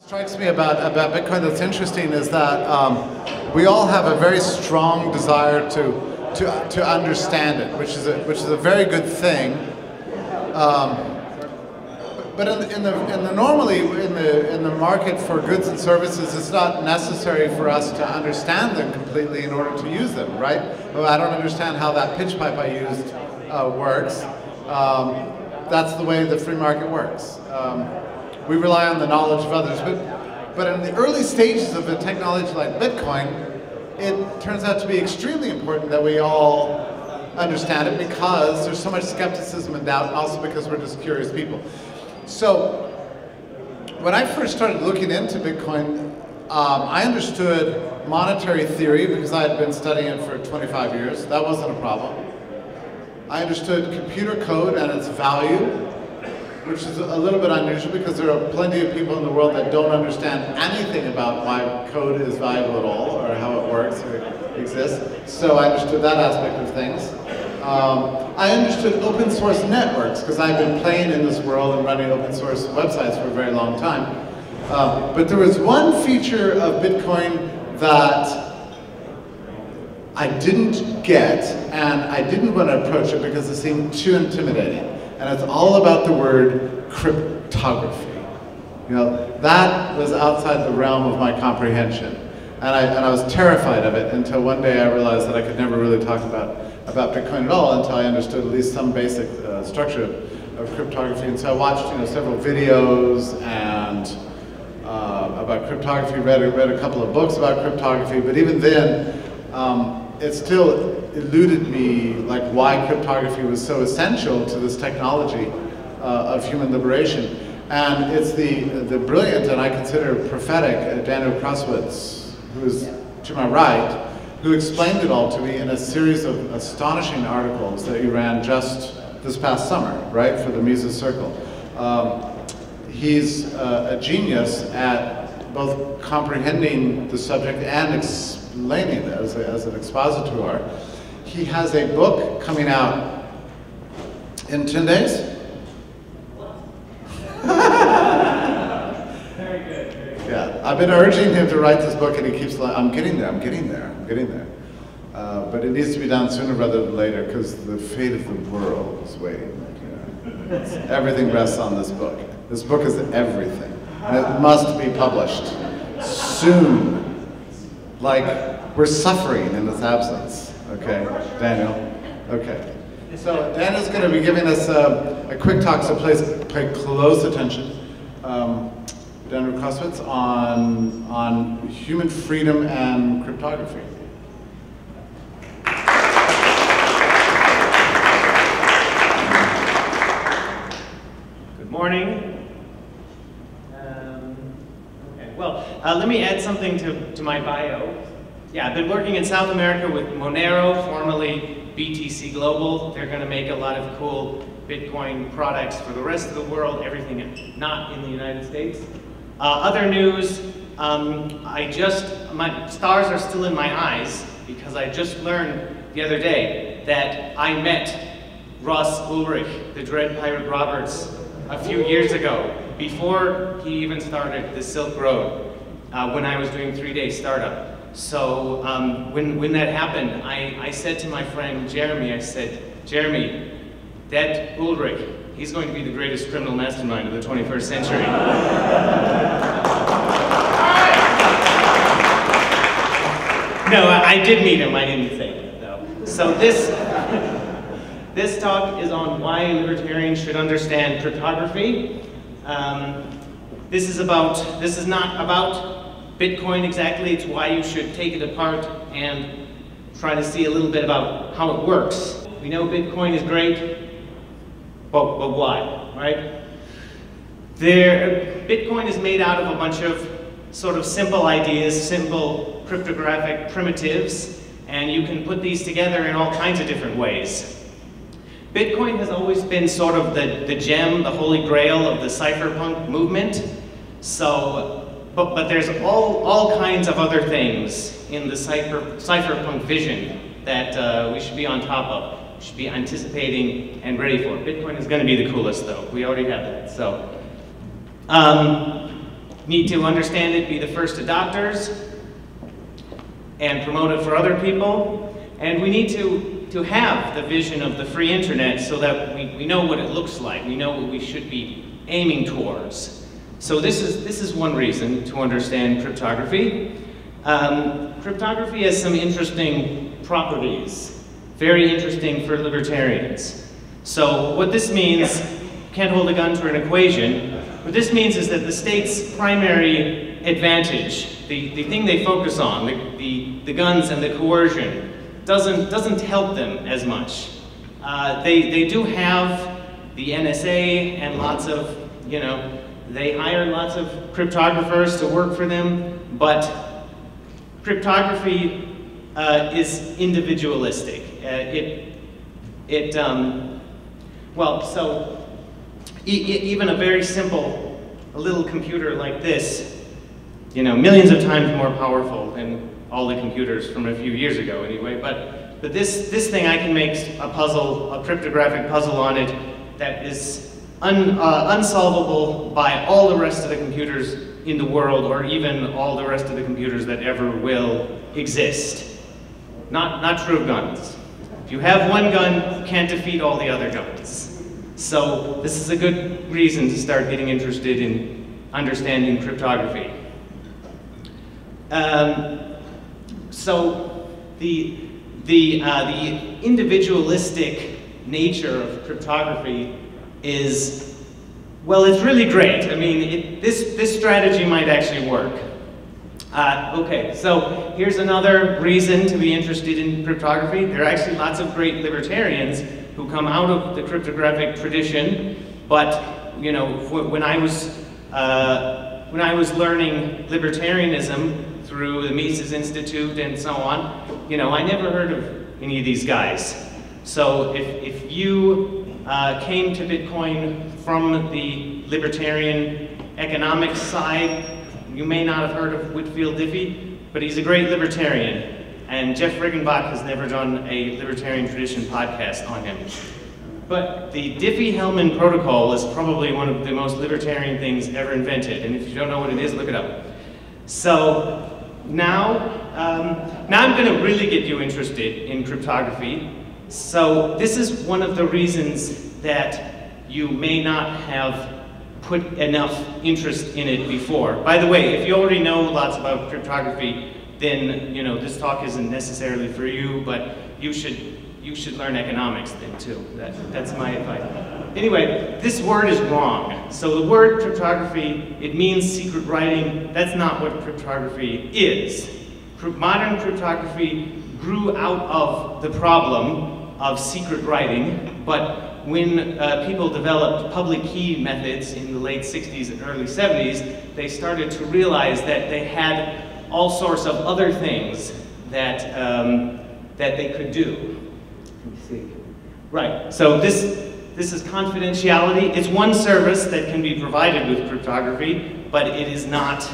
Strikes me about Bitcoin that's interesting is that we all have a very strong desire to understand it, which is a very good thing. But normally in the market for goods and services, it's not necessary for us to understand them completely in order to use them, right? Well, I don't understand how that pitch pipe I used works. That's the way the free market works. We rely on the knowledge of others, but in the early stages of a technology like Bitcoin, it turns out to be extremely important that we all understand it because there's so much skepticism and doubt, and also because we're just curious people. So when I first started looking into Bitcoin, I understood monetary theory because I had been studying it for 25 years. That wasn't a problem. I understood computer code and its value, which is a little bit unusual because there are plenty of people in the world that don't understand anything about why code is valuable at all or how it works or exists. So I understood that aspect of things. I understood open source networks because I've been playing in this world and running open source websites for a very long time. But there was one feature of Bitcoin that I didn't get, and I didn't want to approach it because it seemed too intimidating. And it's all about the word cryptography. You know, that was outside the realm of my comprehension. And I was terrified of it until one day I realized that I could never really talk about Bitcoin at all until I understood at least some basic structure of cryptography. And so I watched, several videos and about cryptography, read a couple of books about cryptography, but even then, it still eluded me like why cryptography was so essential to this technology of human liberation. And it's the brilliant and I consider prophetic Daniel Krawisz, who's to my right, who explained it all to me in a series of astonishing articles that he ran just this past summer, right, for the Mises Circle. He's a genius at both comprehending the subject and explaining it as an expositor. He has a book coming out in 10 days. Very good. Yeah, I've been urging him to write this book and he keeps like, I'm getting there. But it needs to be done sooner rather than later because the fate of the world is waiting. Everything rests on this book. This book is everything. And it must be published soon. Like, we're suffering in its absence. Okay, Daniel? Okay. So Daniel's going to be giving us a quick talk, so please pay close attention. Daniel Krawisz on human freedom and cryptography. Good morning. Okay. Well, let me add something to my bio. Yeah, I've been working in South America with Monero, formerly BTC Global. They're going to make a lot of cool Bitcoin products for the rest of the world, everything not in the United States. Other news, my stars are still in my eyes because I just learned the other day that I met Ross Ulrich, the Dread Pirate Roberts, a few years ago, before he even started the Silk Road, when I was doing 3-day startup. So when that happened, I said to my friend Jeremy, I said, Jeremy, that Ulrich, he's going to be the greatest criminal mastermind of the 21st century. No, I did meet him, I didn't say that though. So this talk is on why libertarians should understand cryptography. This is not about Bitcoin exactly, it's why you should take it apart and try to see a little bit about how it works. We know Bitcoin is great, but why, right? Bitcoin is made out of a bunch of sort of simple ideas, simple cryptographic primitives, and you can put these together in all kinds of different ways. Bitcoin has always been sort of the gem, the holy grail of the cypherpunk movement. So, but there's all kinds of other things in the cypherpunk vision that we should be on top of, should be anticipating and ready for. Bitcoin is going to be the coolest though. We already have that. So, need to understand it, be the first adopters, and promote it for other people. And we need to have the vision of the free internet so that we know what it looks like. We know what we should be aiming towards. So this is one reason to understand cryptography. Cryptography has some interesting properties, very interesting for libertarians. So what this means, can't hold a gun to an equation, what this means is that the state's primary advantage, the thing they focus on, the guns and the coercion, doesn't help them as much. They do have the NSA and lots of, they hire lots of cryptographers to work for them, but cryptography is individualistic. Even a very simple, a little computer like this, millions of times more powerful than all the computers from a few years ago anyway, but this thing, I can make a puzzle, a cryptographic puzzle on it that is unsolvable by all the rest of the computers in the world, or even all the rest of the computers that ever will exist. Not true of guns. If you have one gun, you can't defeat all the other guns. So this is a good reason to start getting interested in understanding cryptography. So the individualistic nature of cryptography is, well, it's really great. I mean, this strategy might actually work. Okay, so here's another reason to be interested in cryptography. There are actually lots of great libertarians who come out of the cryptographic tradition, but when I was learning libertarianism through the Mises Institute and so on, I never heard of any of these guys. So if you came to Bitcoin from the libertarian economics side, you may not have heard of Whitfield Diffie, but he's a great libertarian. And Jeff Riggenbach has never done a libertarian tradition podcast on him. But the Diffie-Hellman protocol is probably one of the most libertarian things ever invented. And if you don't know what it is, look it up. So now I'm going to really get you interested in cryptography. So this is one of the reasons that you may not have put enough interest in it before. By the way, if you already know lots about cryptography, then this talk isn't necessarily for you, but you should learn economics then too. That's my advice. Anyway, this word is wrong. So the word cryptography, it means secret writing. That's not what cryptography is. Modern cryptography grew out of the problem of secret writing, but when people developed public key methods in the late 60s and early 70s, they started to realize that they had all sorts of other things that they could do. Let me see. Right. So this is confidentiality. It's one service that can be provided with cryptography, but it is not.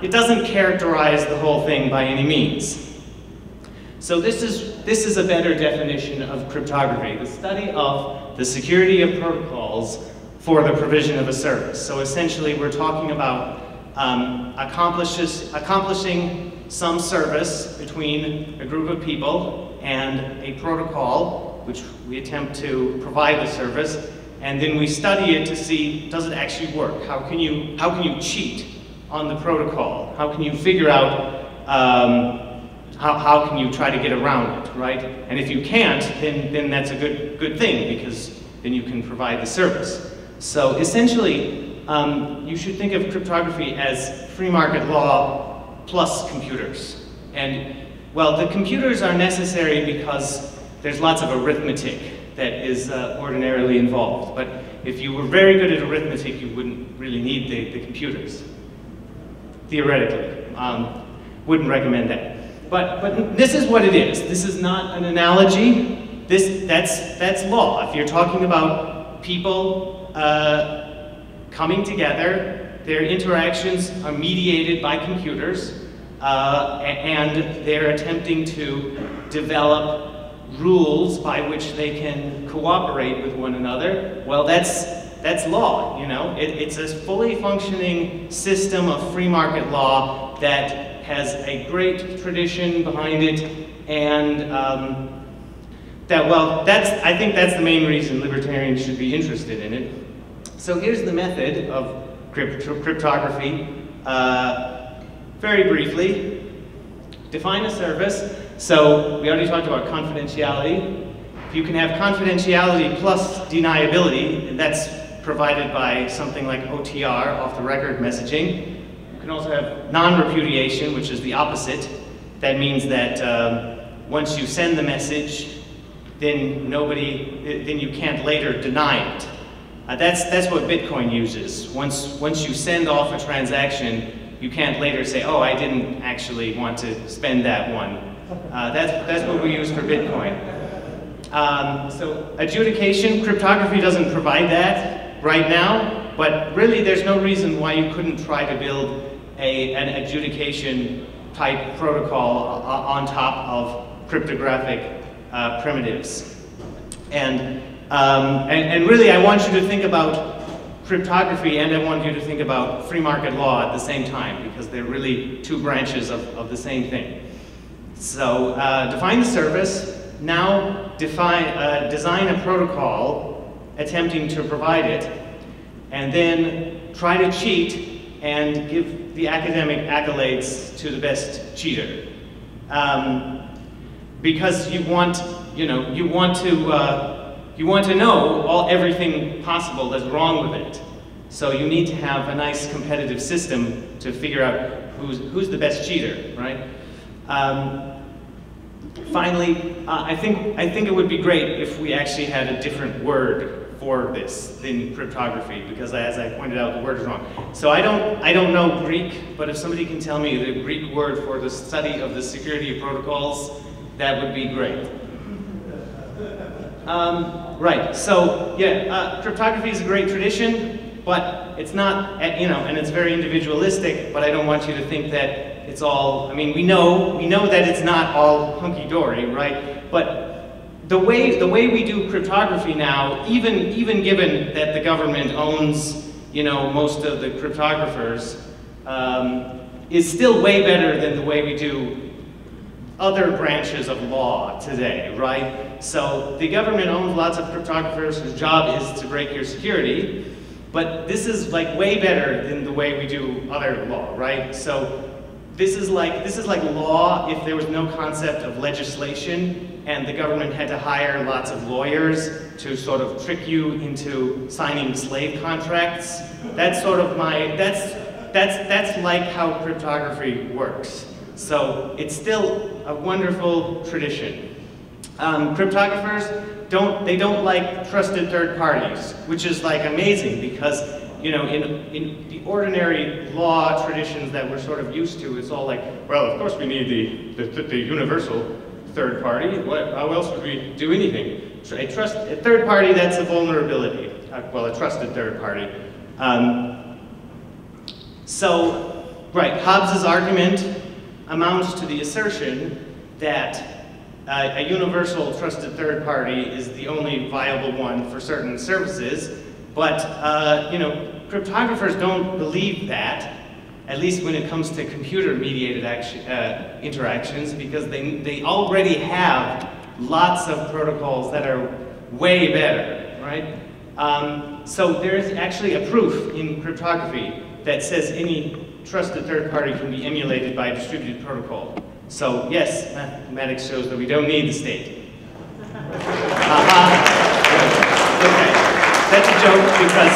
It doesn't characterize the whole thing by any means. So this is a better definition of cryptography: the study of the security of protocols for the provision of a service. So essentially, we're talking about accomplishing some service between a group of people and a protocol, which we attempt to provide the service, and then we study it to see, does it actually work? How can you cheat on the protocol? How can you figure out how can you try to get around it, right? And if you can't, then that's a good thing, because then you can provide the service. So essentially, you should think of cryptography as free market law plus computers. And, well, the computers are necessary because there's lots of arithmetic that is ordinarily involved. But if you were very good at arithmetic, you wouldn't really need the computers, theoretically. Wouldn't recommend that. But this is what it is. This is not an analogy. That's law. If you're talking about people coming together, their interactions are mediated by computers, and they're attempting to develop rules by which they can cooperate with one another. Well, that's that's law, you know? It's a fully functioning system of free market law that has a great tradition behind it, and I think that's the main reason libertarians should be interested in it. So here's the method of cryptography. Very briefly, define a service. So we already talked about confidentiality. If you can have confidentiality plus deniability, and that's provided by something like OTR, off-the-record messaging. You can also have non-repudiation, which is the opposite. That means that once you send the message, then you can't later deny it. That's what Bitcoin uses. Once you send off a transaction, you can't later say, oh, I didn't actually want to spend that one. That's what we use for Bitcoin. So adjudication, cryptography doesn't provide that right now, but really there's no reason why you couldn't try to build an adjudication type protocol on top of cryptographic primitives. And really I want you to think about cryptography, and I want you to think about free market law at the same time, because they're really two branches of the same thing. So define the service, now design a protocol attempting to provide it, and then try to cheat and give the academic accolades to the best cheater. Because you want to know everything possible that's wrong with it. So you need to have a nice competitive system to figure out who's the best cheater, right? Finally, I think it would be great if we actually had a different word for this than cryptography, because as I pointed out, the word is wrong. So I don't know Greek, but if somebody can tell me the Greek word for the study of the security of protocols, that would be great. Right, so yeah, cryptography is a great tradition, but it's not, and it's very individualistic, but I don't want you to think that it's all, I mean, we know that it's not all hunky-dory, right? But the way we do cryptography now, even given that the government owns, most of the cryptographers, is still way better than the way we do other branches of law today, right? So the government owns lots of cryptographers whose job is to break your security, but this is like way better than the way we do other law, right? So this is like law if there was no concept of legislation and the government had to hire lots of lawyers to sort of trick you into signing slave contracts. That's sort of that's like how cryptography works. So it's still a wonderful tradition. Cryptographers don't like trusted third parties, which is like amazing because in the ordinary law traditions that we're sort of used to, it's all like, well, of course we need the universal third party. How else would we do anything? A third party, that's a vulnerability. Well, a trusted third party. Right, Hobbes's argument amounts to the assertion that a universal trusted third party is the only viable one for certain services, but cryptographers don't believe that, at least when it comes to computer-mediated interactions, because they already have lots of protocols that are way better, right? So there is actually a proof in cryptography that says any trusted third party can be emulated by a distributed protocol. So yes, mathematics shows that we don't need the state. Okay, that's a joke because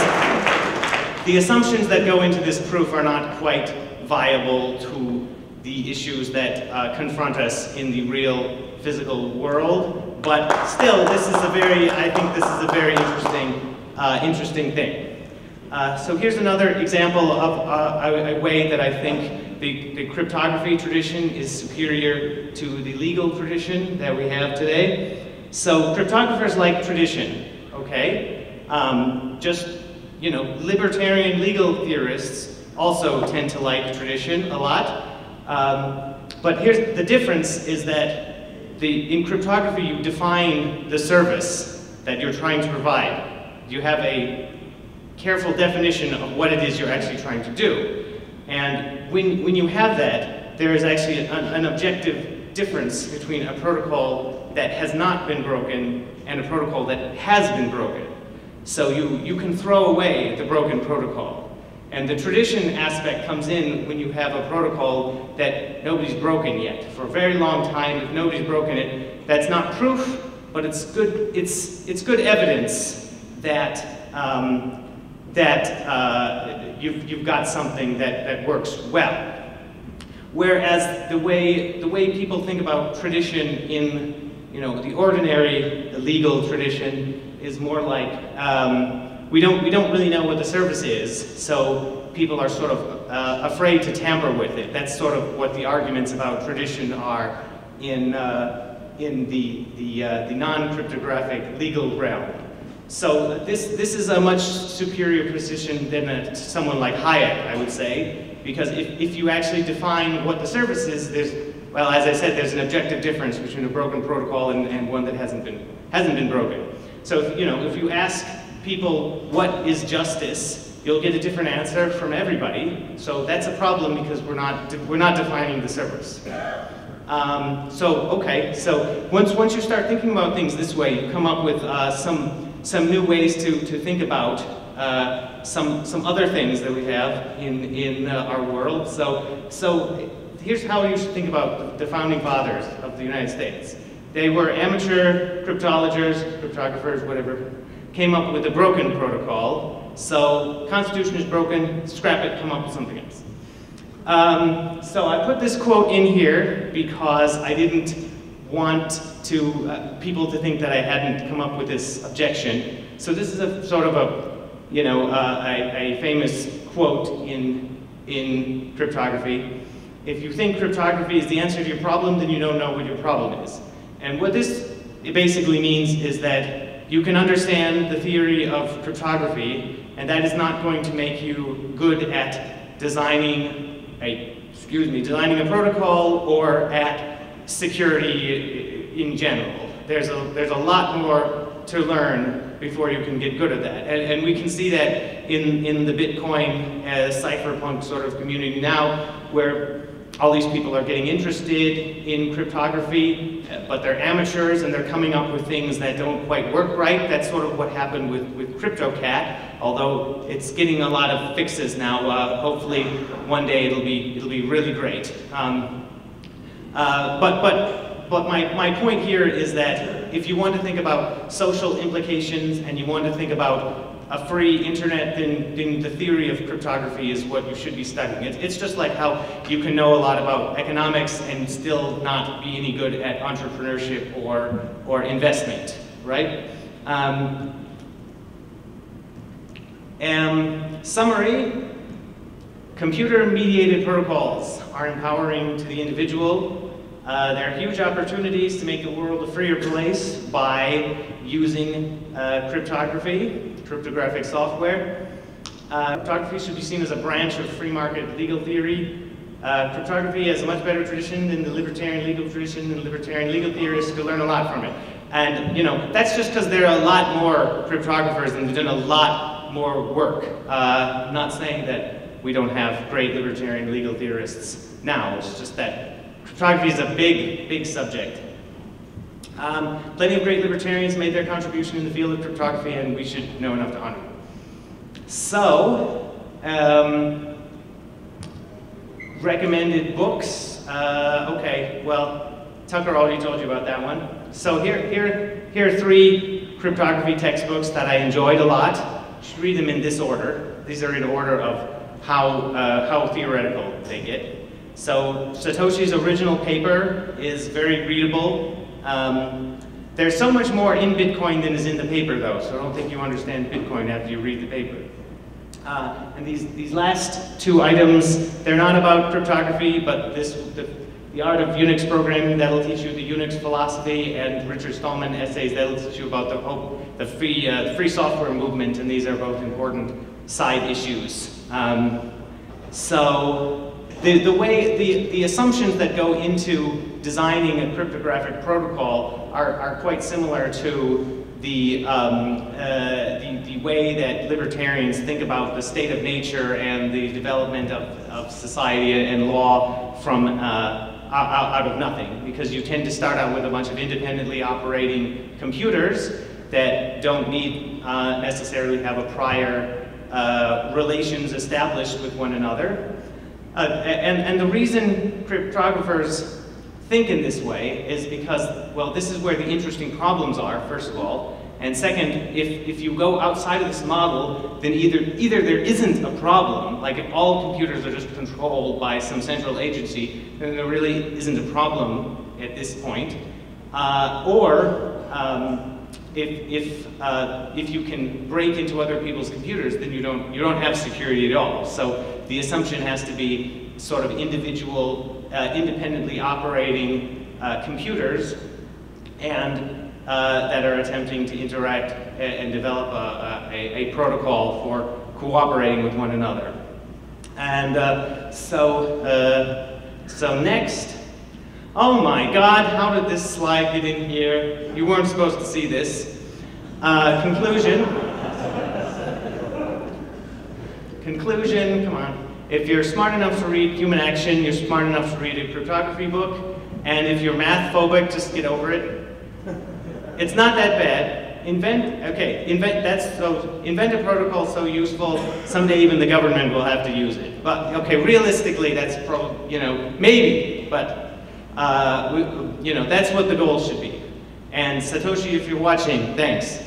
the assumptions that go into this proof are not quite viable to the issues that confront us in the real physical world. But still, I think this is a very interesting thing. So here's another example of a way that I think the cryptography tradition is superior to the legal tradition that we have today. So cryptographers like tradition, okay? Libertarian legal theorists also tend to like tradition a lot. But here's the difference is that in cryptography you define the service that you're trying to provide. You have a careful definition of what it is you're actually trying to do. And when you have that, there is actually an objective difference between a protocol that has not been broken and a protocol that has been broken. So you can throw away the broken protocol. And the tradition aspect comes in when you have a protocol that nobody's broken yet. For a very long time, if nobody's broken it, that's not proof, but it's good evidence that you've got something that works well. Whereas the way people think about tradition in the ordinary, the legal tradition is more like we don't really know what the service is, so people are sort of afraid to tamper with it. That's sort of what the arguments about tradition are in the non-cryptographic legal realm. So this is a much superior position than someone like Hayek, I would say, because if you actually define what the service is, well, as I said, there's an objective difference between a broken protocol and one that hasn't been broken. So if you ask people what is justice, you'll get a different answer from everybody. So that's a problem because we're not defining the service. So once you start thinking about things this way, you come up with some new ways to think about some other things that we have in our world. So here's how you should think about the founding fathers of the United States. They were amateur cryptographers, whatever, came up with a broken protocol. So Constitution is broken, scrap it, come up with something else. So I put this quote in here because I didn't want people to think that I hadn't come up with this objection. So this is a sort of a famous quote in cryptography. If you think cryptography is the answer to your problem, then you don't know what your problem is. And what this basically means is that you can understand the theory of cryptography, and that is not going to make you good at designing a protocol or at security in general. There's a lot more to learn before you can get good at that. And we can see that in the Bitcoin cypherpunk sort of community now, where all these people are getting interested in cryptography, but they're amateurs and they're coming up with things that don't quite work right. That's sort of what happened with CryptoCat, although it's getting a lot of fixes now. Hopefully one day it'll be really great. But my point here is that if you want to think about social implications and you want to think about a free internet, then the theory of cryptography is what you should be studying. It's just like how you can know a lot about economics and still not be any good at entrepreneurship or investment, right? Summary, computer-mediated protocols are empowering to the individual. There are huge opportunities to make the world a freer place by using cryptographic software. Cryptography should be seen as a branch of free market legal theory. Cryptography has a much better tradition than the libertarian legal tradition, and libertarian legal theorists could learn a lot from it. And that's just because there are a lot more cryptographers and they've done a lot more work. I'm not saying that we don't have great libertarian legal theorists now, it's just that cryptography is a big subject. Plenty of great libertarians made their contribution in the field of cryptography, and we should know enough to honor them. So, recommended books. Okay, well, Tucker already told you about that one. So here are 3 cryptography textbooks that I enjoyed a lot. You should read them in this order. These are in order of how theoretical they get. So Satoshi's original paper is very readable. There's so much more in Bitcoin than is in the paper, though, so I don't think you understand Bitcoin after you read the paper. And these last 2 items, they're not about cryptography, but the art of Unix programming, that'll teach you the Unix philosophy, and Richard Stallman essays, that'll teach you about the free software movement, and these are both important side issues. So the assumptions that go into designing a cryptographic protocol are quite similar to the way that libertarians think about the state of nature and the development of society and law from out of nothing, because you tend to start out with a bunch of independently operating computers that don't need necessarily have a prior relations established with one another. And the reason cryptographers think in this way is because, well, this is where the interesting problems are, first of all. And second, if you go outside of this model, then either there isn't a problem, like if all computers are just controlled by some central agency, then there really isn't a problem at this point. Or if you can break into other people's computers, then you don't have security at all. So the assumption has to be sort of individual, independently operating computers, and that are attempting to interact and develop a protocol for cooperating with one another. And so next. Oh my God, how did this slide get in here? You weren't supposed to see this. Conclusion. Conclusion, come on. If you're smart enough to read Human Action, you're smart enough to read a cryptography book. And if you're math phobic, just get over it. It's not that bad. Invent a protocol so useful, someday even the government will have to use it. But okay, realistically, that's probably, you know, maybe, but you know, that's what the goal should be. And Satoshi, if you're watching, thanks.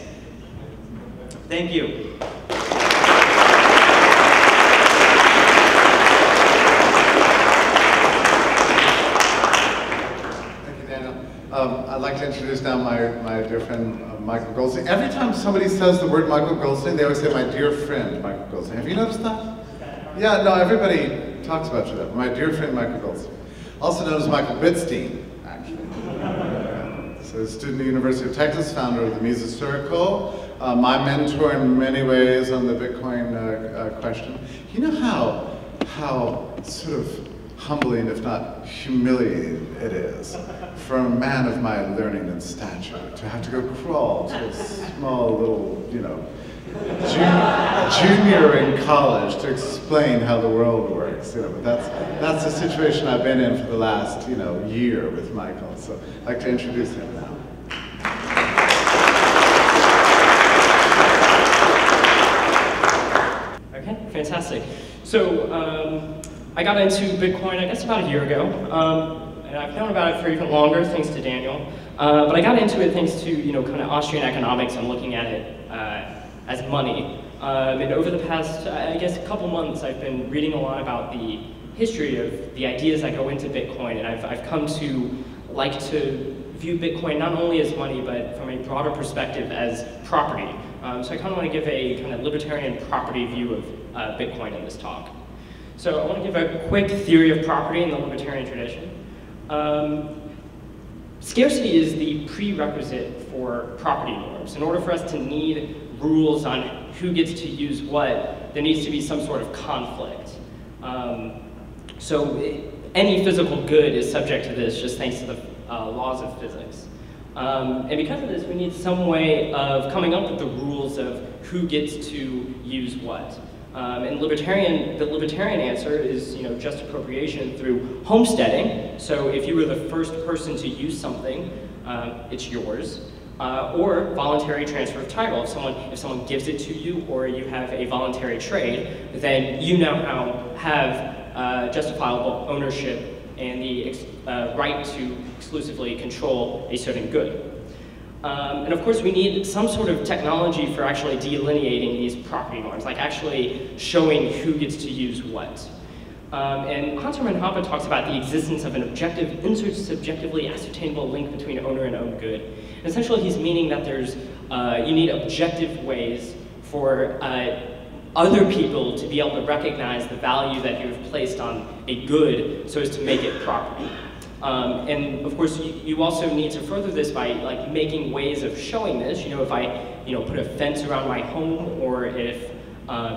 Thank you. Thank you, Daniel. I'd like to introduce now my dear friend, Michael Goldstein. Every time somebody says the word Michael Goldstein, they always say, my dear friend, Michael Goldstein. Have you noticed that? Yeah, no, everybody talks about you that. My dear friend, Michael Goldstein. Also known as Michael Bitstein, actually. So a student at the University of Texas, founder of the Mises Circle, my mentor in many ways on the Bitcoin question. You know how sort of humbling, if not humiliating it is for a man of my learning and stature to have to go crawl to a small little, you know, junior in college to explain how the world works, you know. But that's the situation I've been in for the last, you know, year with Michael. So I'd like to introduce him now. Okay, fantastic. So I got into Bitcoin, I guess, about a year ago, and I've known about it for even longer, thanks to Daniel. But I got into it thanks to, you know, kind of Austrian economics and looking at it as money. And over the past, I guess, a couple months, I've been reading a lot about the history of the ideas that go into Bitcoin, and I've come to like to view Bitcoin not only as money, but from a broader perspective as property. So I kind of want to give a kind of libertarian property view of Bitcoin in this talk. So I want to give a quick theory of property in the libertarian tradition. Scarcity is the prerequisite for property norms. In order for us to need rules on who gets to use what, there needs to be some sort of conflict. So any physical good is subject to this, just thanks to the laws of physics. And because of this, we need some way of coming up with the rules of who gets to use what. And the libertarian answer is, you know, just appropriation through homesteading. So if you were the first person to use something, it's yours. Or voluntary transfer of title. If someone gives it to you, or you have a voluntary trade, then you now have justifiable ownership and the right to exclusively control a certain good. And of course, we need some sort of technology for actually delineating these property norms, like actually showing who gets to use what. And Hans-Hermann Hoppe talks about the existence of an objective, intersubjectively ascertainable link between owner and owned good. And essentially, he's meaning that there's, you need objective ways for other people to be able to recognize the value that you've placed on a good so as to make it property. And of course, you also need to further this by like making ways of showing this. You know, if I, you know, put a fence around my home, or if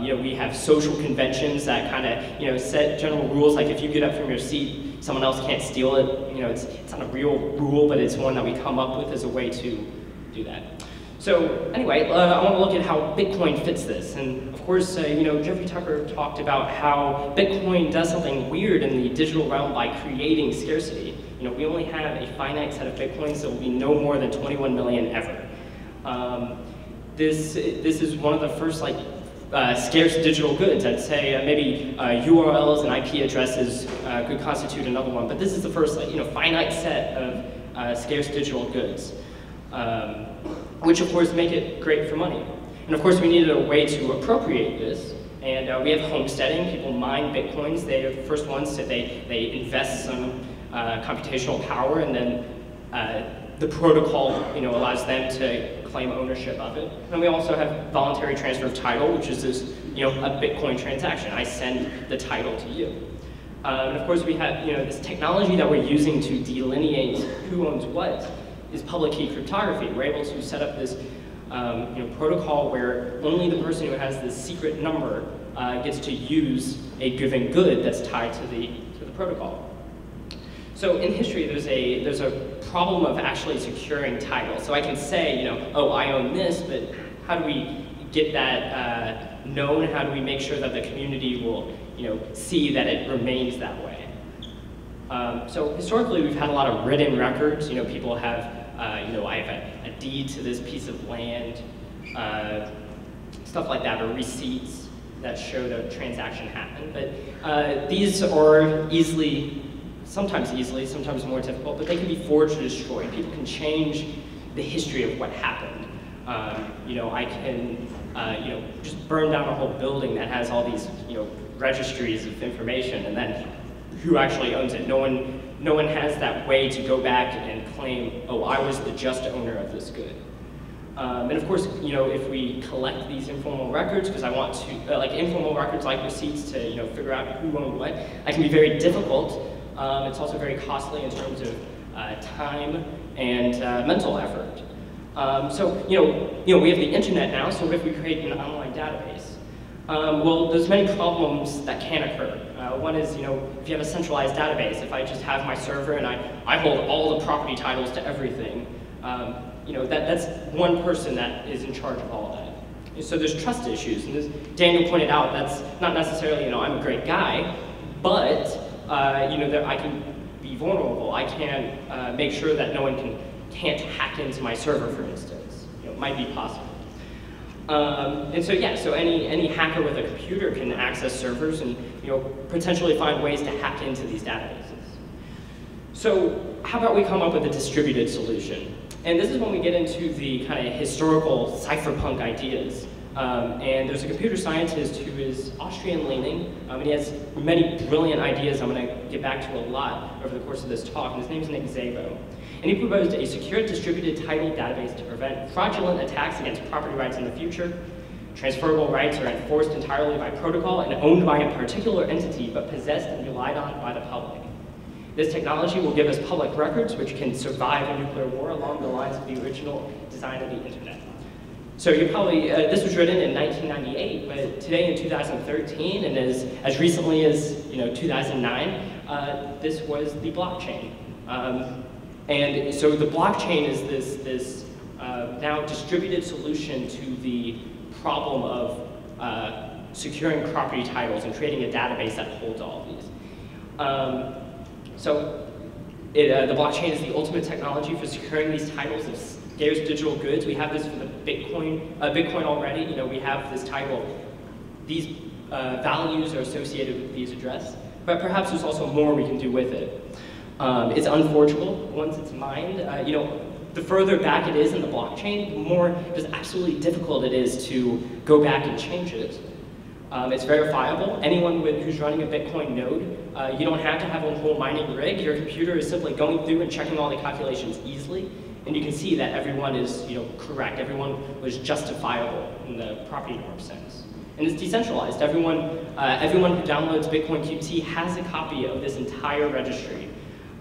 you know, we have social conventions that kind of, you know, set general rules. Like if you get up from your seat, someone else can't steal it. You know, it's not a real rule, but it's one that we come up with as a way to do that. So anyway, I want to look at how Bitcoin fits this. And of course, Jeffrey Tucker talked about how Bitcoin does something weird in the digital realm by creating scarcity. We only have a finite set of Bitcoins, so it will be no more than 21 million ever. This is one of the first scarce digital goods. I'd say maybe URLs and IP addresses could constitute another one, but this is the first finite set of scarce digital goods. Which of course make it great for money. And of course we needed a way to appropriate this, and we have homesteading. People mine Bitcoins. They are the first ones that they invest some computational power, and then the protocol allows them to claim ownership of it. And we also have voluntary transfer of title, which is this a Bitcoin transaction. I send the title to you. And of course we have this technology that we're using to delineate who owns what is public key cryptography. We're able to set up this protocol where only the person who has this secret number gets to use a given good that's tied to the protocol. So in history, there's a problem of actually securing title. So I can say, oh, I own this, but how do we get that known? How do we make sure that the community will see that it remains that way? So historically, we've had a lot of written records. People have I have a deed to this piece of land, stuff like that, or receipts that show the transaction happened. But these are sometimes more difficult, but they can be forged or destroyed. People can change the history of what happened. I can just burn down a whole building that has all these registries of information, and then who actually owns it? No one has that way to go back and claim, oh, I was the just owner of this good. And of course, if we collect these informal records, because I want to, informal records like receipts to, figure out who owned what, that can be very difficult. It's also very costly in terms of time and mental effort. We have the internet now, so what if we create an online database? Well, there's many problems that can occur. One is, if you have a centralized database, if I just have my server and I hold all the property titles to everything, that's one person that is in charge of all of that. So there's trust issues, and as Daniel pointed out, that's not necessarily, I'm a great guy, but that I can be vulnerable. I can make sure that no one can't hack into my server, for instance. It might be possible. So any hacker with a computer can access servers and potentially find ways to hack into these databases. So how about we come up with a distributed solution? And this is when we get into the kind of historical cypherpunk ideas. And there's a computer scientist who is Austrian-leaning, and he has many brilliant ideas I'm going to get back to a lot over the course of this talk, and his name is Nick Szabo. And he proposed a secure distributed title database to prevent fraudulent attacks against property rights in the future. Transferable rights are enforced entirely by protocol and owned by a particular entity, but possessed and relied on by the public. This technology will give us public records which can survive a nuclear war along the lines of the original design of the internet. So you probably, this was written in 1998, but today in 2013, and as recently as 2009, this was the blockchain. And so the blockchain is this now distributed solution to the problem of securing property titles and creating a database that holds all of these. The blockchain is the ultimate technology for securing these titles of scarce digital goods. We have this for the Bitcoin already. We have this title. These values are associated with these address, but perhaps there's also more we can do with it. It's unforgeable once it's mined. The further back it is in the blockchain, the more just absolutely difficult it is to go back and change it. It's verifiable. Anyone who's running a Bitcoin node, you don't have to have a whole mining rig. Your computer is simply going through and checking all the calculations easily, and you can see that everyone is correct. Everyone was justifiable in the property norm sense. And it's decentralized. Everyone who downloads Bitcoin QT has a copy of this entire registry.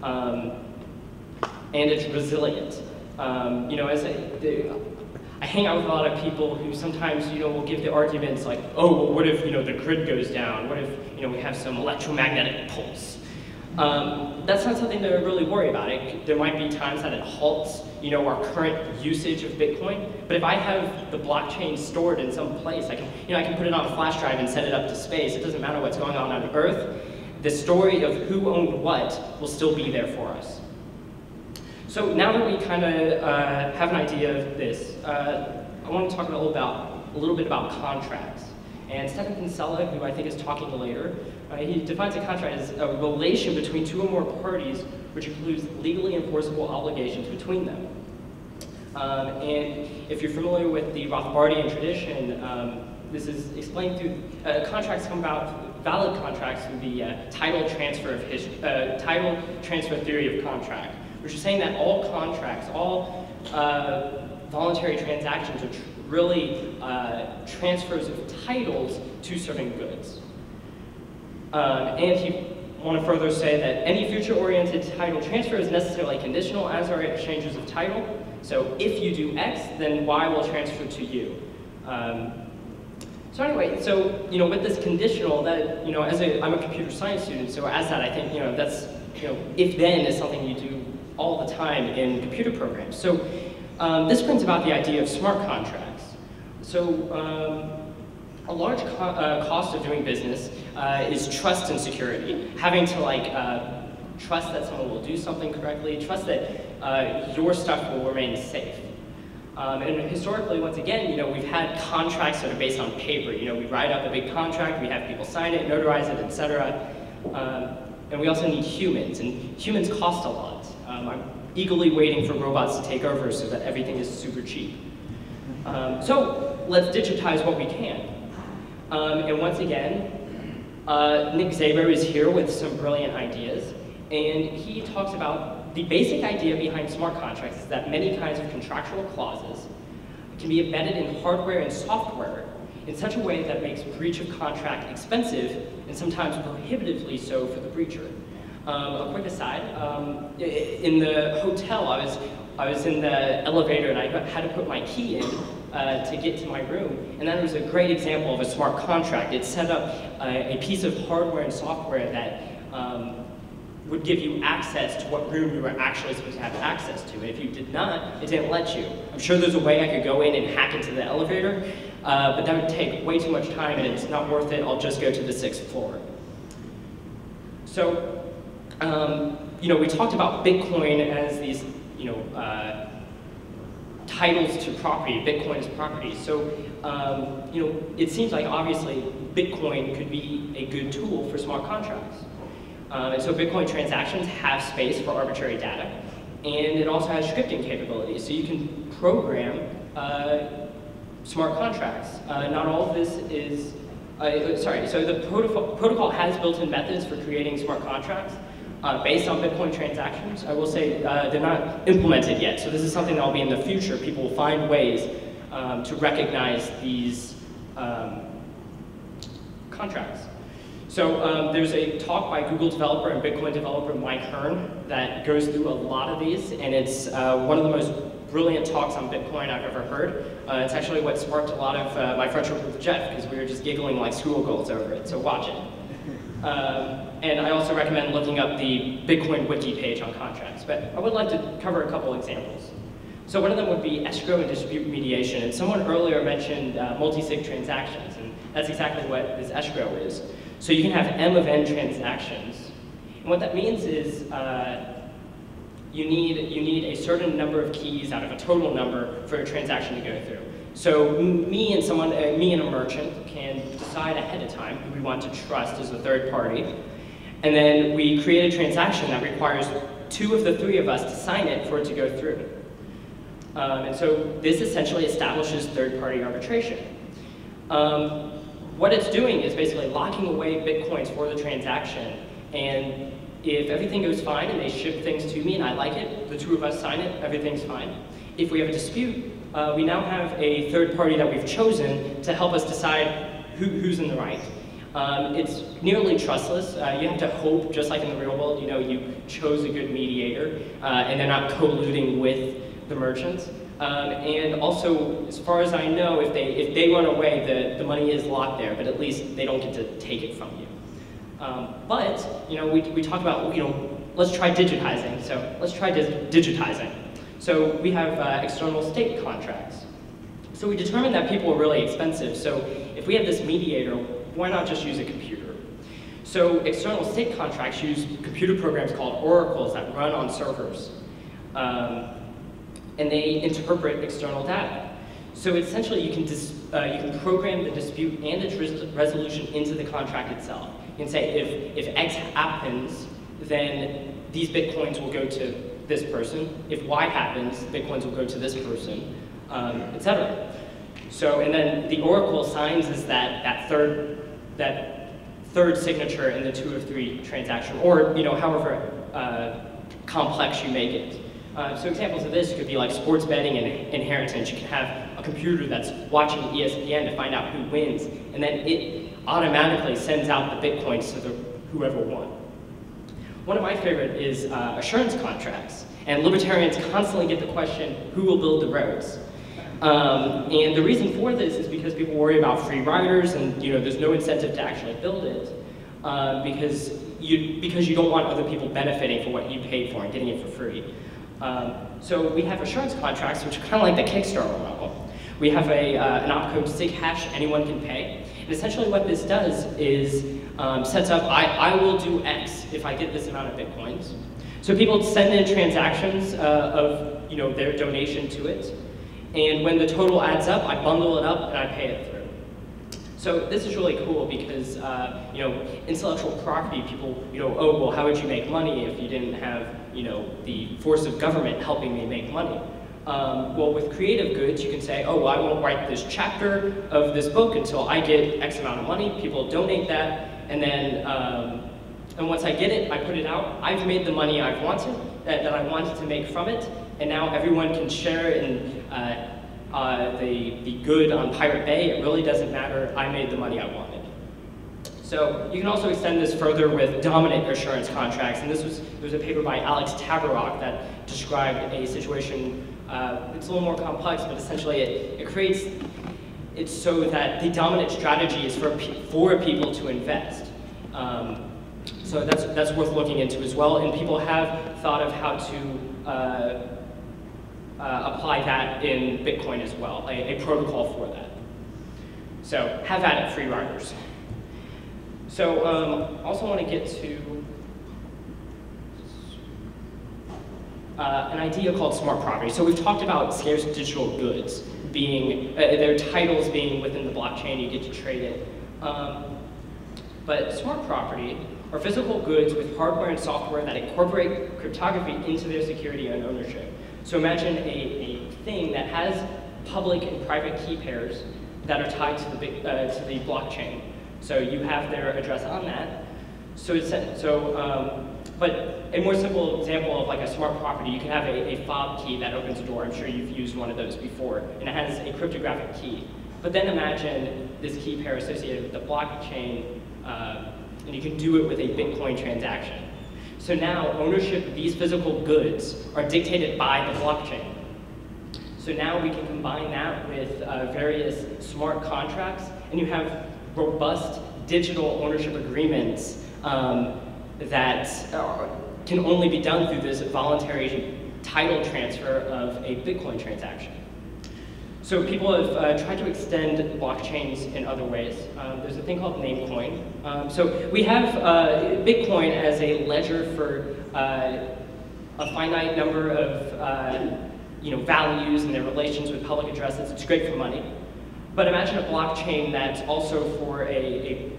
And it's resilient. I hang out with a lot of people who sometimes, will give the arguments like, oh, well, what if, the grid goes down? What if, we have some electromagnetic pulse? That's not something to really worry about. There might be times that it halts, our current usage of Bitcoin. But if I have the blockchain stored in some place, I can put it on a flash drive and send it up to space. It doesn't matter what's going on Earth. The story of who owned what will still be there for us. So now that we kind of have an idea of this, I want to talk a little bit about contracts. And Stefan Kinsella, who I think is talking later, he defines a contract as a relation between two or more parties which includes legally enforceable obligations between them. And if you're familiar with the Rothbardian tradition, this is explained through contracts come about, valid contracts through the title transfer theory of contract, which is saying that all contracts, all voluntary transactions are really transfers of titles to certain goods. And he want to further say that any future-oriented title transfer is necessarily conditional, as are exchanges of title. So if you do X, then Y will transfer to you. So anyway, with this conditional, that I'm a computer science student, so as that, I think that's if-then is something you do all the time in computer programs. So this brings about the idea of smart contracts. So a large cost of doing business is trust and security. Having to trust that someone will do something correctly, trust that your stuff will remain safe. And historically, once again, we've had contracts that are based on paper. We write up a big contract, we have people sign it, notarize it, etc. And we also need humans, and humans cost a lot. I'm eagerly waiting for robots to take over so that everything is super cheap. So let's digitize what we can. And once again, Nick Zaber is here with some brilliant ideas, and he talks about the basic idea behind smart contracts is that many kinds of contractual clauses can be embedded in hardware and software in such a way that makes breach of contract expensive and sometimes prohibitively so for the breacher. A quick aside, in the hotel, I was in the elevator and I had to put my key in to get to my room, and that was a great example of a smart contract. It set up a piece of hardware and software that would give you access to what room you were actually supposed to have access to. And if you did not, it didn't let you. I'm sure there's a way I could go in and hack into the elevator, but that would take way too much time and it's not worth it. I'll just go to the 6th floor. So, we talked about Bitcoin as these, titles to property. Bitcoin is property. So, it seems like obviously Bitcoin could be a good tool for smart contracts. And so Bitcoin transactions have space for arbitrary data, and it also has scripting capabilities. So you can program smart contracts. Not all of this is, so the protocol has built-in methods for creating smart contracts based on Bitcoin transactions. I will say they're not implemented yet, so this is something that will be in the future. People will find ways to recognize these contracts. So there's a talk by Google developer and Bitcoin developer Mike Hearn that goes through a lot of these, and it's one of the most brilliant talks on Bitcoin I've ever heard. It's actually what sparked a lot of my friendship with Jeff, because we were just giggling like schoolgirls over it, so watch it. And I also recommend looking up the Bitcoin wiki page on contracts, but I would like to cover a couple examples. So one of them would be escrow and dispute mediation, and someone earlier mentioned multi-sig transactions, and that's exactly what this escrow is. So you can have M of N transactions. And what that means is you need a certain number of keys out of a total number for a transaction to go through. So me and a merchant can decide ahead of time who we want to trust as a third party. And then we create a transaction that requires 2 of the 3 of us to sign it for it to go through. And so this essentially establishes third-party arbitration. What it's doing is basically locking away Bitcoins for the transaction, and if everything goes fine and they ship things to me and I like it, the 2 of us sign it, everything's fine. If we have a dispute, we now have a third party that we've chosen to help us decide who's in the right. It's nearly trustless. You have to hope, just like in the real world, you chose a good mediator and they're not colluding with the merchants. And also, as far as I know, if they run away, the money is locked there, but at least they don't get to take it from you. But we talked about let's try digitizing. So let's try digitizing. So we have external state contracts. So we determined that people are really expensive. So if we have this mediator, why not just use a computer? So external state contracts use computer programs called oracles that run on servers. And they interpret external data. So essentially you can program the dispute and its resolution into the contract itself. You can say if X happens, then these bitcoins will go to this person. If Y happens, bitcoins will go to this person, etc. So, and then the oracle signs as that third signature in the 2 of 3 transaction, or however complex you make it. So examples of this could be like sports betting and inheritance. You can have a computer that's watching ESPN to find out who wins, and then it automatically sends out the bitcoins to whoever won. One of my favorite is assurance contracts, and libertarians constantly get the question, who will build the roads? And the reason for this is because people worry about free riders, and there's no incentive to actually build it, because you don't want other people benefiting for what you paid for and getting it for free. So we have assurance contracts, which are kind of like the Kickstarter model. We have an opcode sig hash anyone can pay. And essentially what this does is sets up, I will do X if I get this amount of bitcoins. So people send in transactions of their donation to it. And when the total adds up, I bundle it up and I pay it through. So this is really cool because intellectual property, people, oh, well, how would you make money if you didn't have the force of government helping me make money? Well, with creative goods, you can say, oh, well, I won't write this chapter of this book until I get X amount of money. People donate that, and then and once I get it, I put it out. I've made the money I've wanted, that I wanted to make from it, and now everyone can share in the good on Pirate Bay. It really doesn't matter. I made the money I wanted. So you can also extend this further with dominant assurance contracts, and there was a paper by Alex Tabarrok that described a situation. It's a little more complex, but essentially it creates it so that the dominant strategy is for people to invest. So that's worth looking into as well, and people have thought of how to apply that in Bitcoin as well, a protocol for that. So have at it, free riders. So also want to get to an idea called smart property. So we've talked about scarce digital goods being, their titles being within the blockchain, you get to trade it. But smart property are physical goods with hardware and software that incorporate cryptography into their security and ownership. So imagine a thing that has public and private key pairs that are tied to the blockchain. So you have their address on that. But a more simple example of like a smart property, you can have a fob key that opens a door. I'm sure you've used one of those before, and it has a cryptographic key. But then imagine this key pair associated with the blockchain, and you can do it with a Bitcoin transaction. So now ownership of these physical goods are dictated by the blockchain. So now we can combine that with various smart contracts, and you have robust digital ownership agreements that can only be done through this voluntary title transfer of a Bitcoin transaction. So people have tried to extend blockchains in other ways. There's a thing called Namecoin. So we have Bitcoin as a ledger for a finite number of values and their relations with public addresses. It's great for money. But imagine a blockchain that's also for a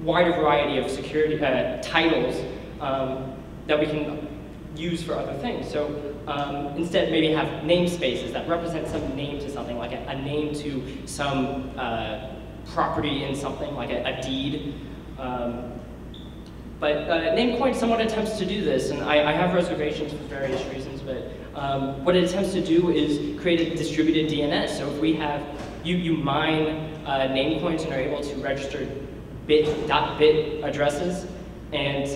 wider variety of security titles that we can use for other things. So instead maybe have namespaces that represent some name to something, like a name to some property in something, like a deed. But Namecoin somewhat attempts to do this, and I have reservations for various reasons, but what it attempts to do is create a distributed DNS. So if we have, you mine Namecoins and are able to register bit.bit addresses, and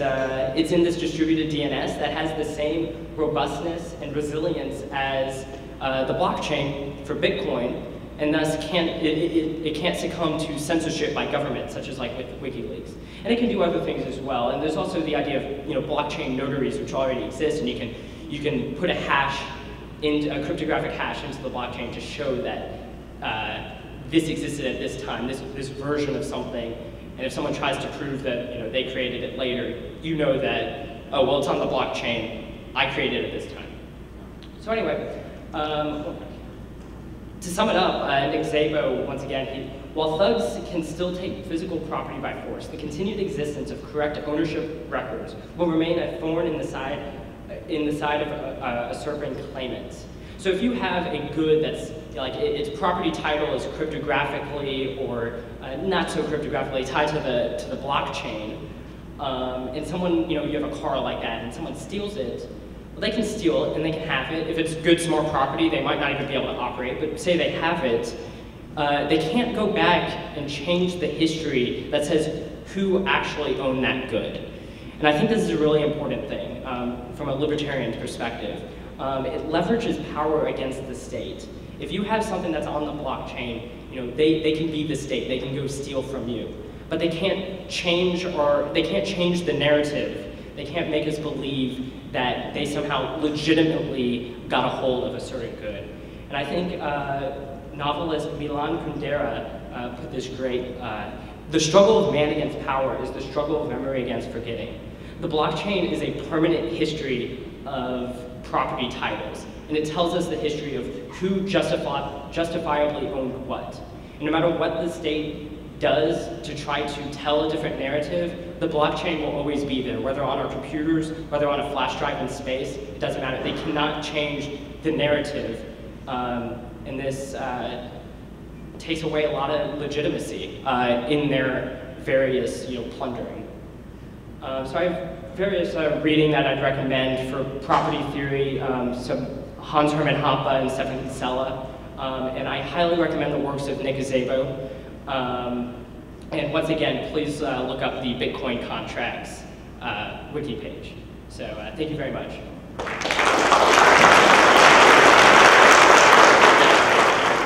it's in this distributed DNS that has the same robustness and resilience as the blockchain for Bitcoin, and thus it can't succumb to censorship by government, such as like with WikiLeaks. And it can do other things as well. And there's also the idea of blockchain notaries, which already exist, and you can put a hash into a cryptographic hash into the blockchain to show that this existed at this time, this version of something. And if someone tries to prove that they created it later, you know that, oh well, it's on the blockchain. I created it at this time. So anyway. To sum it up, Nick Szabo, once again, while thugs can still take physical property by force, the continued existence of correct ownership records will remain a thorn in the side of usurping claimants. So if you have a good that's like its property title is cryptographically or not so cryptographically tied to the blockchain, and someone you have a car like that and someone steals it. Well, they can steal it and they can have it. If it's good, smart property, they might not even be able to operate, but say they have it, they can't go back and change the history that says who actually owned that good. And I think this is a really important thing from a libertarian perspective. It leverages power against the state. If you have something that's on the blockchain, they can be the state, they can go steal from you. But they can't change the narrative. They can't make us believe that they somehow legitimately got a hold of a certain good. And I think novelist Milan Kundera put this great, the struggle of man against power is the struggle of memory against forgetting. The blockchain is a permanent history of property titles, and it tells us the history of who justifiably owned what. And no matter what the state does to try to tell a different narrative, the blockchain will always be there, whether on our computers, whether on a flash drive in space, it doesn't matter. They cannot change the narrative, and this takes away a lot of legitimacy in their various plundering. So I have various reading that I'd recommend for property theory, some Hans Hermann Hoppe and Stefan Kinsella, and I highly recommend the works of Nick Szabo. And once again, please look up the Bitcoin Contracts wiki page. So thank you very much.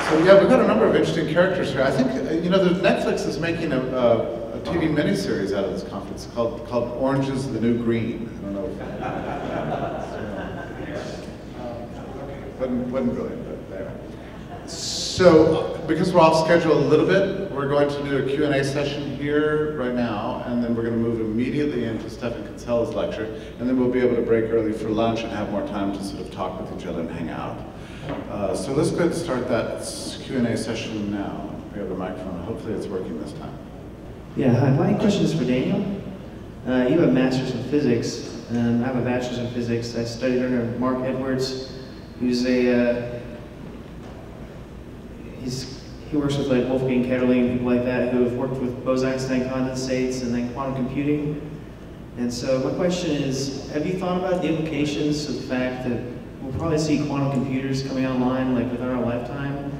So yeah, we've got a number of interesting characters here. I think, Netflix is making a TV miniseries out of this conference called Orange is the New Green. I don't know if wasn't brilliant, but there. So, because we're off schedule a little bit, we're going to do a Q&A session here right now, and then we're going to move immediately into Stefan Kinsella's lecture, and then we'll be able to break early for lunch and have more time to sort of talk with each other and hang out. So let's go ahead and start that Q&A session now. We have the microphone. Hopefully it's working this time. Yeah, hi. My question is for Daniel. You have a master's in physics, and I have a bachelor's in physics. I studied under Mark Edwards, who's he works with like Wolfgang Ketterling and people like that who have worked with Bose-Einstein condensates and then quantum computing. And so my question is, have you thought about the implications of the fact that we'll probably see quantum computers coming online like within our lifetime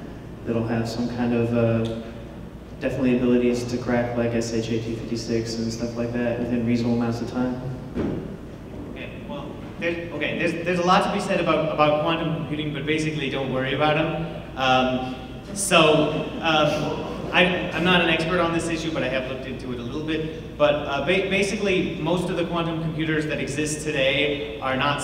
that'll have some kind of definitely abilities to crack like SHA-256 and stuff like that within reasonable amounts of time? Okay, well, there's a lot to be said about quantum computing, but basically don't worry about them. I'm not an expert on this issue, but I have looked into it a little bit. But basically, most of the quantum computers that exist today are not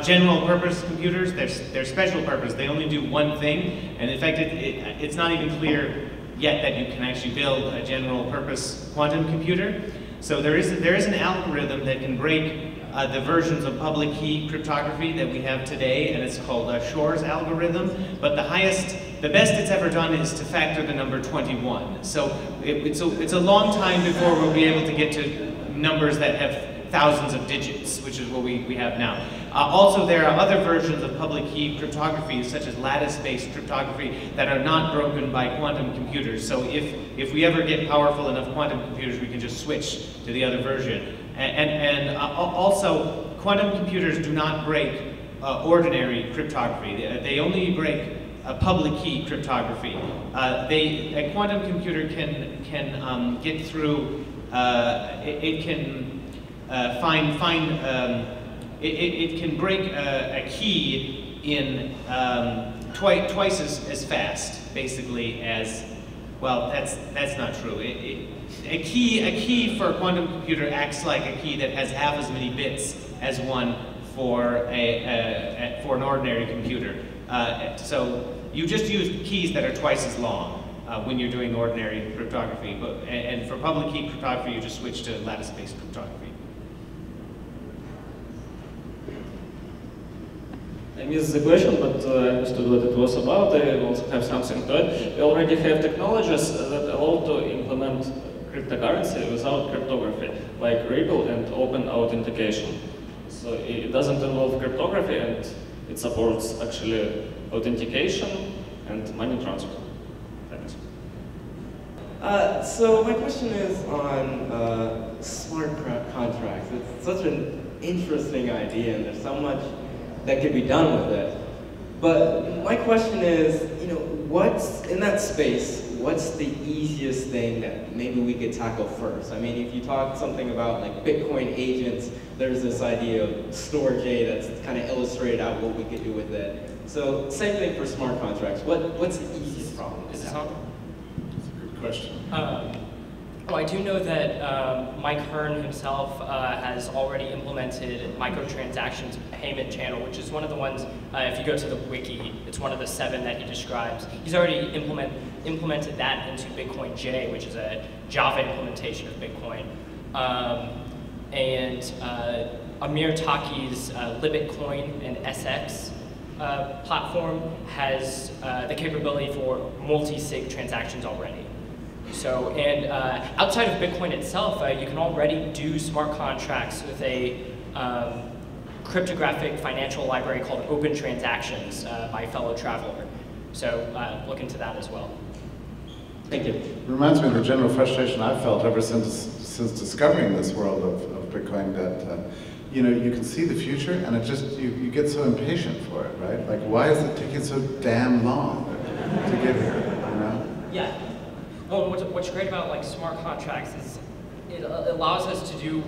general purpose computers. They're special purpose. They only do one thing, and in fact, it's not even clear yet that you can actually build a general purpose quantum computer. So there is an algorithm that can break the versions of public key cryptography that we have today, and it's called Shor's algorithm. But the best it's ever done is to factor the number 21. So it's a long time before we'll be able to get to numbers that have thousands of digits, which is what we have now. Also, there are other versions of public key cryptography, such as lattice-based cryptography, that are not broken by quantum computers. So if we ever get powerful enough quantum computers, we can just switch to the other version. And also, quantum computers do not break ordinary cryptography. They only break public key cryptography. A quantum computer can get through. It can break a key in twice as fast, basically, as, well, that's not true. A key for a quantum computer acts like a key that has half as many bits as one for an ordinary computer. So you just use keys that are twice as long when you're doing ordinary cryptography. And for public key cryptography, you just switch to lattice-based cryptography. I missed the question, but I understood what it was about. I also have something to it. We already have technologies that allow to implement cryptocurrency without cryptography, like Ripple and open authentication. So it doesn't involve cryptography, and it supports actually authentication and money transfer. Thanks. So my question is on smart contracts. It's such an interesting idea, and there's so much that could be done with it. But my question is, what's in that space? What's the easiest thing that maybe we could tackle first? I mean, if you talk something about like Bitcoin agents, there's this idea of storage that's kind of illustrated out what we could do with it. So same thing for smart contracts. What's the easiest problem? Is this on? That's a good question. Well, I do know that Mike Hearn himself has already implemented microtransactions payment channel, which is one of the ones, if you go to the wiki, it's one of the 7 that he describes. He's already implemented that into Bitcoin J, which is a Java implementation of Bitcoin. And Amir Taki's Libitcoin and SX platform has the capability for multi-sig transactions already. So, and outside of Bitcoin itself, you can already do smart contracts with a cryptographic financial library called Open Transactions by Fellow Traveler. So look into that as well. Thank you. It reminds me of the general frustration I've felt ever since discovering this world of Bitcoin, that you can see the future, and it just you get so impatient for it, right? Like, why is it taking so damn long to get here? Yeah. Well, what's great about like smart contracts is it allows us to do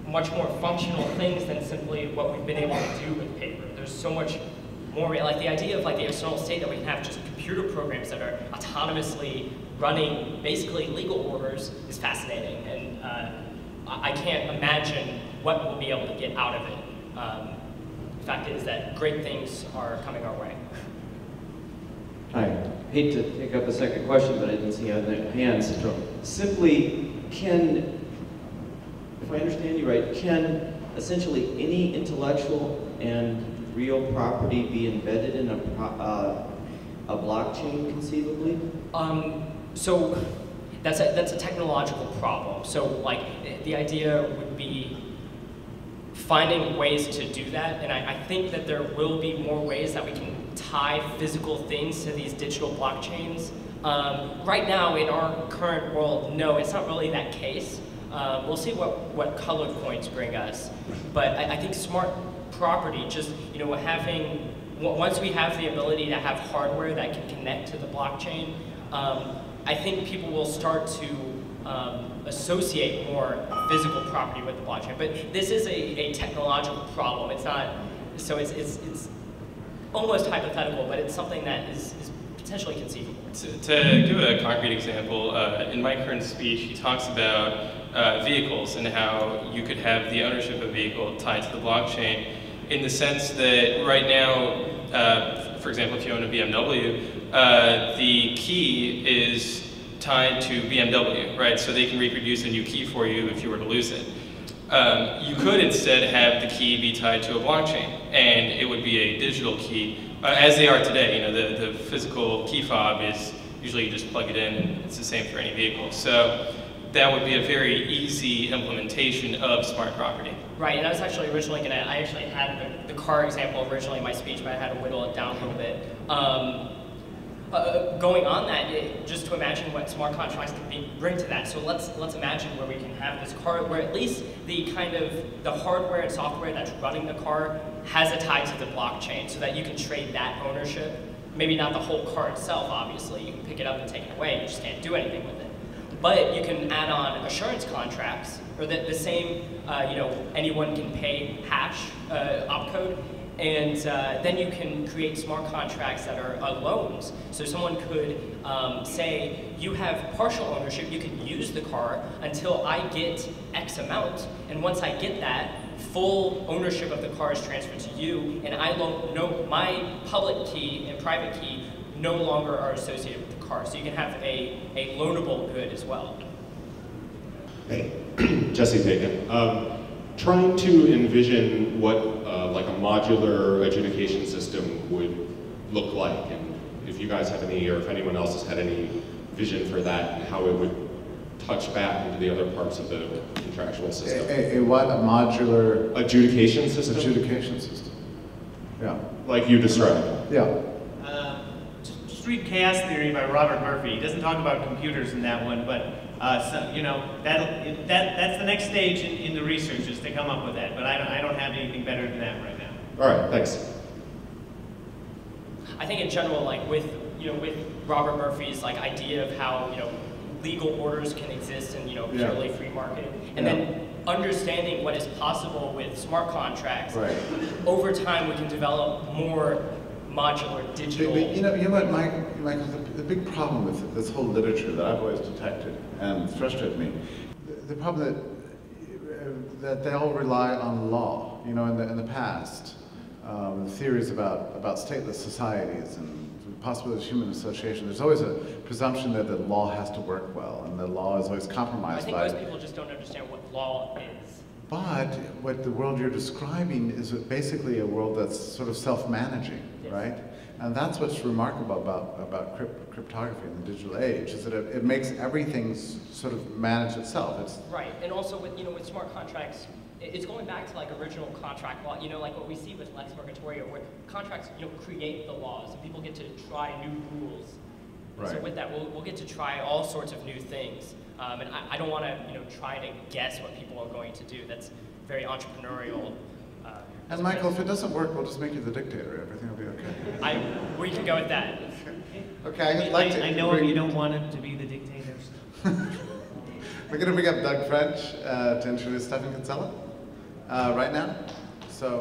much more functional things than simply what we've been able to do with paper. There's so much more, like the idea of like the external state that we can have just computer programs that are autonomously running basically legal orders is fascinating, and I can't imagine what we'll be able to get out of it. The fact is that great things are coming our way. I hate to take up a second question, but I didn't see other hands. Simply, if I understand you right, can essentially any intellectual and real property be embedded in a blockchain conceivably? So that's a technological problem. So like the idea would be finding ways to do that, and I think that there will be more ways that we can tie physical things to these digital blockchains. Right now, in our current world, no, it's not really that case. We'll see what colored coins bring us, but I think smart property, just once we have the ability to have hardware that can connect to the blockchain, I think people will start to associate more physical property with the blockchain. But this is a technological problem. It's not, so it's almost hypothetical, but it's something that is potentially conceivable. To give a concrete example, in Mike Hearn's speech, he talks about vehicles and how you could have the ownership of a vehicle tied to the blockchain, in the sense that right now, for example, if you own a BMW, the key is tied to BMW, right? So they can reproduce a new key for you if you were to lose it. You could instead have the key be tied to a blockchain, and it would be a digital key, as they are today. The physical key fob is usually you just plug it in, and it's the same for any vehicle. So that would be a very easy implementation of smart property. Right, and I was actually originally I actually had the car example originally in my speech, but I had to whittle it down a little bit. Going on that, just to imagine what smart contracts can bring to that. So let's imagine where we can have this car where at least the hardware and software that's running the car has a tie to the blockchain, so that you can trade that ownership. Maybe not the whole car itself, obviously. You can pick it up and take it away. You just can't do anything with it. But you can add on assurance contracts, or the same, anyone can pay hash opcode, And then you can create smart contracts that are loans. So someone could say, you have partial ownership, you can use the car until I get X amount. And once I get that, full ownership of the car is transferred to you, and my public key and private key no longer are associated with the car. So you can have a loanable good as well. Hey, Jesse Bacon. Trying to envision what like a modular adjudication system would look like, and if you guys have any, or if anyone else has had any vision for that, and how it would touch back into the other parts of the contractual system. A what? A modular adjudication system? Adjudication system. Yeah. Like you described. Yeah. Just read Chaos Theory by Robert Murphy. He doesn't talk about computers in that one, but you know, that's the next stage in the research, is to come up with that. But I don't have anything better than that right now. All right, thanks. I think in general, like with Robert Murphy's like idea of how legal orders can exist in purely free market, and then understanding what is possible with smart contracts. Right. Over time, we can develop more modular digital. You know what, Mike, the big problem with this whole literature that I've always detected and frustrated me, the problem that they all rely on law. You know, in the past, the theories about stateless societies and the possibility of human association, there's always a presumption that the law has to work well, and the law is always compromised by. I think most people just don't understand what law is. But what the world you're describing is basically a world that's sort of self-managing, right? And that's what's remarkable about cryptography in the digital age, is that it makes everything sort of manage itself. It's right, and also with smart contracts, it's going back to like original contract law. Like what we see with Lex Mercatoria, where contracts create the laws, and people get to try new rules. Right. So with that, we'll get to try all sorts of new things. And I don't want to try to guess what people are going to do. That's very entrepreneurial. And Michael, if it doesn't work, we'll just make you the dictator. Everything will be okay. We can go with that. Okay, I know you don't want him to be the dictator. We're going to bring up Doug French to introduce Stefan Kinsella right now. So.